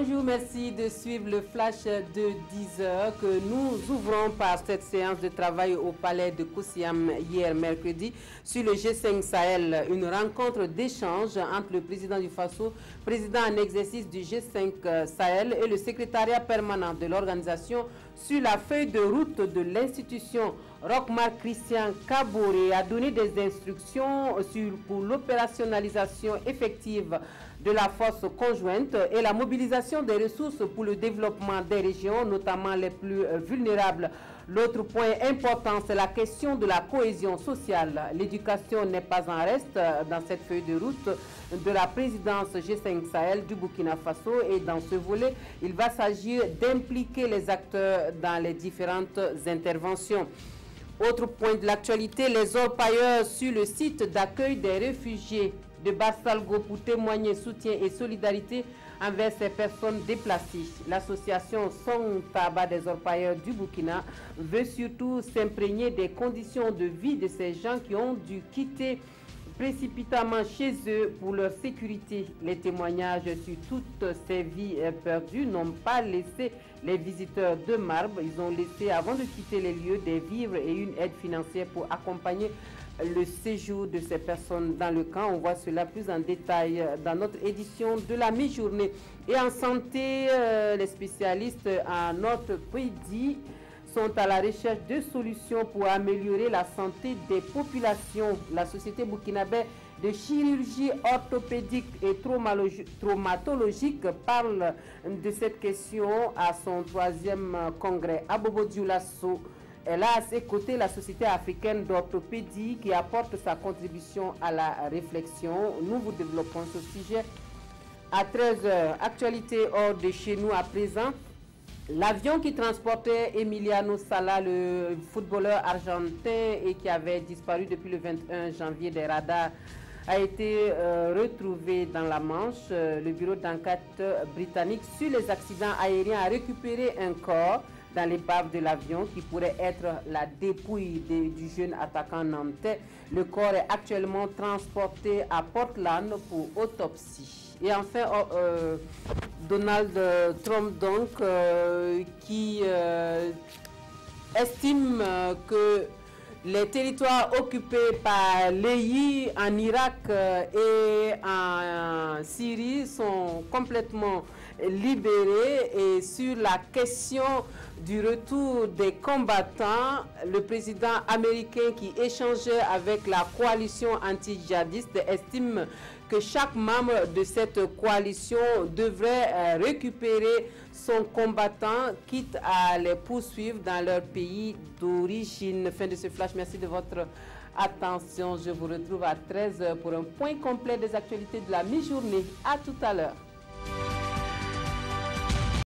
Bonjour, merci de suivre le flash de 10h que nous ouvrons par cette séance de travail au palais de Koussiam hier mercredi sur le G5 Sahel. Une rencontre d'échange entre le président du Faso, président en exercice du G5 Sahel et le secrétariat permanent de l'organisation sur la feuille de route de l'institution. Rochmar Christian Kaboré a donné des instructions pour l'opérationnalisation effective de la force conjointe et la mobilisation des ressources pour le développement des régions, notamment les plus vulnérables. L'autre point important, c'est la question de la cohésion sociale. L'éducation n'est pas en reste dans cette feuille de route de la présidence G5 Sahel du Burkina Faso, et dans ce volet, il va s'agir d'impliquer les acteurs dans les différentes interventions. Autre point de l'actualité, les orpailleurs sur le site d'accueil des réfugiés de Bassalgo pour témoigner soutien et solidarité envers ces personnes déplacées. L'association Son Tabac des orpailleurs du Burkina veut surtout s'imprégner des conditions de vie de ces gens qui ont dû quitter précipitamment chez eux pour leur sécurité. Les témoignages sur toutes ces vies perdues n'ont pas laissé les visiteurs de marbre. Ils ont laissé, avant de quitter les lieux, des vivres et une aide financière pour accompagner le séjour de ces personnes dans le camp. On voit cela plus en détail dans notre édition de la mi-journée. Et en santé, les spécialistes en orthopédie sont à la recherche de solutions pour améliorer la santé des populations. La Société burkinabé de chirurgie orthopédique et traumatologique parle de cette question à son 3e congrès. Abobo Dioulasso, elle a à ses côtés la Société africaine d'orthopédie qui apporte sa contribution à la réflexion. Nous vous développons ce sujet à 13h. Actualité hors de chez nous à présent. L'avion qui transportait Emiliano Sala, le footballeur argentin et qui avait disparu depuis le 21 janvier des radars, a été retrouvé dans la Manche. Le bureau d'enquête britannique sur les accidents aériens a récupéré un corps dans l'épave de l'avion qui pourrait être la dépouille du jeune attaquant nantais. Le corps est actuellement transporté à Portland pour autopsie. Et enfin, Donald Trump donc qui estime que les territoires occupés par l'EI en Irak et en Syrie sont complètement libérés. Et sur la question du retour des combattants, le président américain qui échangeait avec la coalition anti-djihadiste estime que chaque membre de cette coalition devrait récupérer son combattant, quitte à les poursuivre dans leur pays d'origine. Fin de ce flash, merci de votre attention. Je vous retrouve à 13h pour un point complet des actualités de la mi-journée. À tout à l'heure.